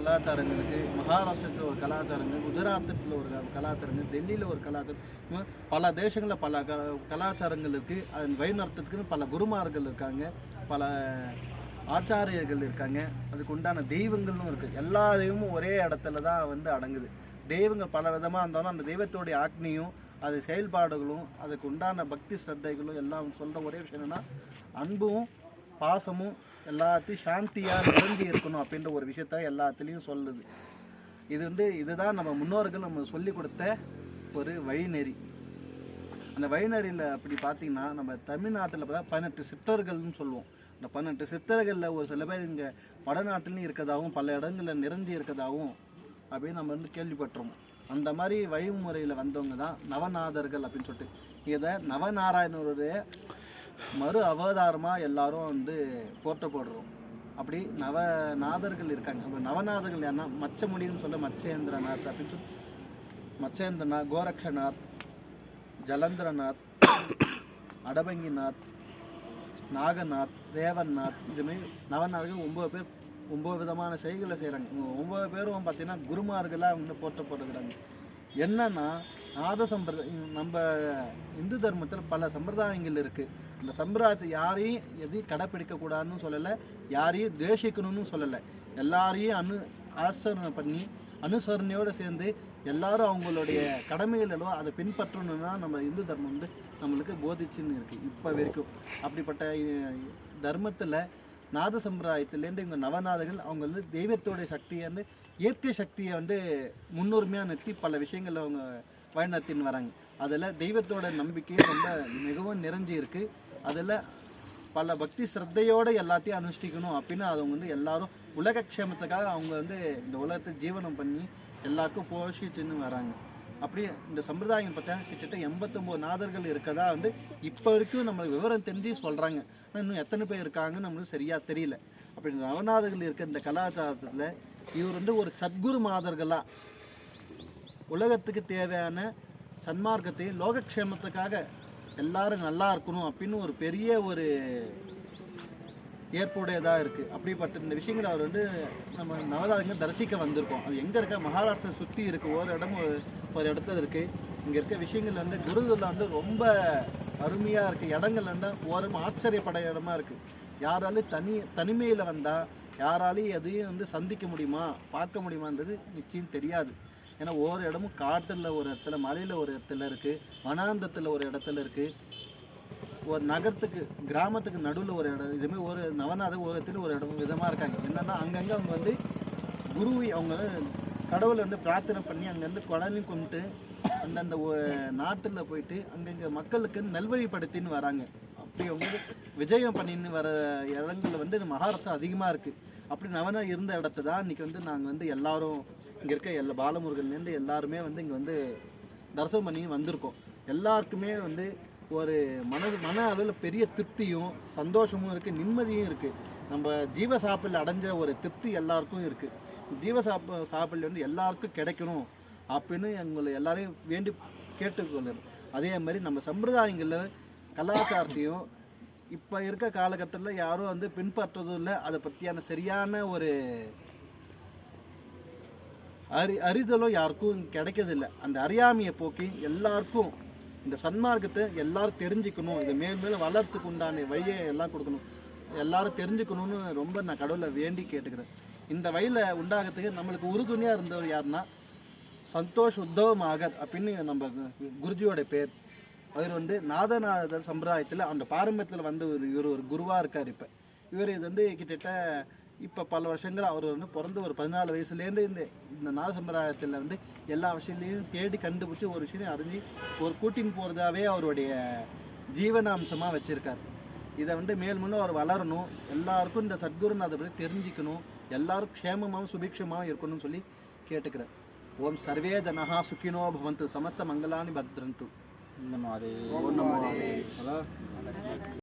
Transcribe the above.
கலாச்சாரங்கள் இருக்குது, மகாராஷ்டிரத்தில் ஒரு கலாச்சாரங்கள், குஜராத்தில் ஒரு கலாச்சாரங்கள், டெல்லியில் ஒரு கலாச்சாரம், பல தேசங்களில் பல கலாச்சாரங்கள் இருக்குது. அதன் வழிநடத்துறதுக்குன்னு பல குருமார்கள் இருக்காங்க, பல ஆச்சாரியர்கள் இருக்காங்க, அதுக்கு உண்டான தெய்வங்களும் இருக்குது. எல்லா தெய்வமும் ஒரே இடத்துல தான் வந்து அடங்குது. தெய்வங்கள் பல விதமாக இருந்தாலும் அந்த தெய்வத்தோடைய ஆக்னியும் அது செயல்பாடுகளும் அதுக்கு உண்டான பக்தி ஸ்ரத்தைகளும் எல்லாம் சொல்கிற ஒரே விஷயம் என்னென்னா அன்பும் பாசமும் எல்லாத்தையும் சாந்தியாக நிறைஞ்சி இருக்கணும் அப்படின்ற ஒரு விஷயத்த எல்லாத்துலேயும் சொல்லுது. இதுதான் நம்ம முன்னோர்கள் நம்ம சொல்லி கொடுத்த ஒரு வழிநெறி. அந்த வழிநெறியில் அப்படி பார்த்திங்கன்னா நம்ம தமிழ்நாட்டில் பார்த்தா 18 சித்தர்கள்னு சொல்லுவோம். அந்த 18 சித்தர்களில் ஒரு சில பேர் இங்கே வடநாட்டிலையும் இருக்கதாகவும் பல இடங்களில் நிறைஞ்சி இருக்கதாகவும் அப்படின்னு நம்ம வந்து கேள்விப்பட்டுருவோம். அந்த மாதிரி வழிமுறையில் வந்தவங்க தான் நவநாதர்கள் அப்படின்னு சொல்லிட்டு. இதை நவநாராயணருடைய மறு அவதாரமாக எல்லாரும் வந்து போற்றப்படுறோம். அப்படி நவநாதர்கள் இருக்காங்க. அப்போ நவநாதர்கள் யாருன்னா மச்சமுடின்னு சொல்ல மச்சேந்திரநாத் அப்படின்னு சொல்லி, மச்சேந்திரநாத், கோரக்ஷநாத், ஜலந்திரநாத், அடபங்கிநாத், நாகநாத், தேவநாத், இதுமாரி நவநாதர்கள் 9 பேர் 9 விதமான செய்களை செய்கிறாங்க. 9 பேரும் பார்த்தீங்கன்னா குருமார்களாக வந்து போற்றப்படுகிறாங்க. என்னன்னா நாத சம்பிரதாயம் நம்ம இந்து தர்மத்தில் பல சம்பிரதாயங்கள் இருக்குது. அந்த சம்பிரதாயத்தை யாரையும் எதையும் கடைப்பிடிக்கக்கூடாதுன்னு சொல்லலை, யாரையும் துவேஷிக்கணும்னு சொல்லலை. எல்லாரையும் ஆசரணை பண்ணி அனுசரணையோடு சேர்ந்து எல்லாரும் அவங்களுடைய கடமைகளோ அதை பின்பற்றணும்னா நம்ம இந்து தர்மம் வந்து நம்மளுக்கு போதிச்சுன்னு இருக்குது இப்போ வரைக்கும். அப்படிப்பட்ட தர்மத்தில் நாத சம்பிரதாயத்திலேருந்து இங்கே நவநாதர்கள் அவங்க வந்து தெய்வத்தோடைய சக்தியை வந்து இயற்கை சக்தியை வந்து முன்னுரிமையாக நிறுத்தி பல விஷயங்கள் அவங்க வழிநடத்தின்னு வராங்க. அதில் தெய்வத்தோட நம்பிக்கையும் ரொம்ப மிகவும் நிறைஞ்சி இருக்குது. அதில் பல பக்தி ஸ்ரத்தையோடு எல்லாத்தையும் அனுஷ்டிக்கணும் அப்படின்னு அவங்க வந்து எல்லாரும் உலகக்ஷேமத்துக்காக அவங்க வந்து இந்த உலகத்தை ஜீவனம் பண்ணி எல்லாருக்கும் போஷிச்சுன்னு வராங்க. அப்படி இந்த சம்பிரதாயம் பார்த்தா கிட்டத்தட்ட 89 நாதர்கள் இருக்கதா வந்து இப்போ வரைக்கும் நம்மளுக்கு விவரம் தெரிஞ்சு சொல்கிறாங்க. ஆனால் இன்னும் எத்தனை பேர் இருக்காங்கன்னு நம்மளுக்கு சரியாக தெரியல. அப்படி நவநாதர்கள் இருக்க இந்த கலாச்சாரத்தில் இவர் வந்து ஒரு சத்குரு மாதர்களாக உலகத்துக்கு தேவையான சன்மார்க்கத்தையும் லோகக்ஷேமத்துக்காக எல்லாரும் நல்லா இருக்கணும் அப்படின்னு ஒரு பெரிய ஒரு ஏற்புடையதாக இருக்குது. அப்படிப்பட்ட இந்த விஷயங்கள் அவர் வந்து நம்ம நவநாதங்க தரிசிக்க வந்திருக்கோம். அது எங்கே இருக்க மகாராஷ்டிரா சுற்றி இருக்குது, ஒரு இடம் ஒரு இடத்துல இருக்குது. இங்கே இருக்க விஷயங்கள் வந்து குருதுல வந்து ரொம்ப அருமையாக இருக்குது. இடங்கள் வந்து ஓரம் ஆச்சரியப்பட இடமா இருக்குது. யாராலையும் தனிமையில் வந்தால் யாராலையும் எதையும் வந்து சந்திக்க முடியுமா பார்க்க முடியுமான்றது நிச்சயம் தெரியாது. ஏன்னா ஒவ்வொரு இடமும் காட்டில் ஒரு இடத்துல, மலையில் ஒரு இடத்துல இருக்குது, வனாந்தத்தில் ஒரு இடத்துல இருக்குது, ஒரு நகரத்துக்கு கிராமத்துக்கு நடுவில் ஒரு இடம், இதுமாதிரி ஒரு நவநாதர் ஒரு இடத்துல ஒரு இடம் விதமாக இருக்காங்க. என்னென்னா அங்கங்கே அவங்க வந்து குருவை அவங்க கடவுளை வந்து பிரார்த்தனை பண்ணி அங்கேருந்து குடலையும் கும்பிட்டு அந்தந்த நாட்டில் போயிட்டு அங்கங்கே மக்களுக்கு நல்வழிப்படுத்தின்னு வராங்க. அப்படி அவங்க விஜயம் பண்ணின்னு வர இடங்கள் வந்து இந்த மகாராஷ்டிரா அதிகமாக இருக்குது. அப்படி நவனா இருந்த இடத்த தான் இன்றைக்கி வந்து நாங்கள் வந்து எல்லோரும் இங்கே இருக்க எல்லா பாலமுருகன்லேருந்து எல்லாருமே வந்து இங்கே வந்து தரிசனம் பண்ணி வந்திருக்கோம். எல்லாருக்குமே வந்து ஒரு மன அளவில் பெரிய திருப்தியும் சந்தோஷமும் இருக்குது, நிம்மதியும் இருக்குது. நம்ம ஜீவசாப்பில் அடைஞ்ச ஒரு திருப்தி எல்லாருக்கும் இருக்குது. ஜீவசாப்பில் வந்து எல்லாருக்கும் கிடைக்கணும் அப்படின்னு எங்களை எல்லாரையும் வேண்டி கேட்டுக்கொள்ளுறோம். அதே மாதிரி நம்ம சம்பிரதாயங்களில் கலாச்சாரத்தையும் இப்போ இருக்க காலகட்டத்தில் யாரும் வந்து பின்பற்றதும் இல்லை. அதை பற்றியான சரியான ஒரு அறிதலும் யாருக்கும் கிடைக்கிறதில்லை. அந்த அறியாமையை போக்கி எல்லாருக்கும் இந்த சன்மார்க்கத்தை எல்லாரும் தெரிஞ்சுக்கணும், இதை மேலும் வளர்த்துக்கு உண்டான வழியை எல்லாம் கொடுக்கணும், எல்லாரும் தெரிஞ்சுக்கணும்னு ரொம்ப நான் கடவுளை வேண்டி கேட்டுக்கிறேன். இந்த வழியில் உண்டாகிறதுக்கு நம்மளுக்கு உறுதுணையாக இருந்தவர் யாருன்னா சந்தோஷ் உத்தவ் மாகர் அப்படின்னு நம்ம குருஜியோட பேர். அவர் வந்து நாதநாதர் சம்பிரதாயத்தில் அந்த பாரம்பரியத்தில் வந்து இவர் ஒரு குருவாக இருக்கார். இவர் இது வந்து கிட்டத்தட்ட இப்போ பல வருஷங்கள் அவர் வந்து பிறந்து ஒரு 14 வயசுலேருந்து இந்த நாத சம்பிரதாயத்தில் வந்து எல்லா விஷயங்களையும் தேடி கண்டுபிடிச்சி ஒரு விஷயம் அறிஞ்சு ஒரு கூட்டின்னு போகிறதாவே அவருடைய ஜீவனாம்சமாக வச்சுருக்கார். இதை வந்து மேலும் அவர் வளரணும், எல்லாருக்கும் இந்த சத்குருநாதை பற்றி தெரிஞ்சிக்கணும், எல்லாரும் க்ஷேமமாகவும் சுபிக்ஷமாகவும் இருக்கணும்னு சொல்லி கேட்டுக்கிறேன். ஓம் சர்வே ஜனஹா சுகினோ பவந்து, சமஸ்த மங்களானி பத்ரந்து. ஓம் நமோ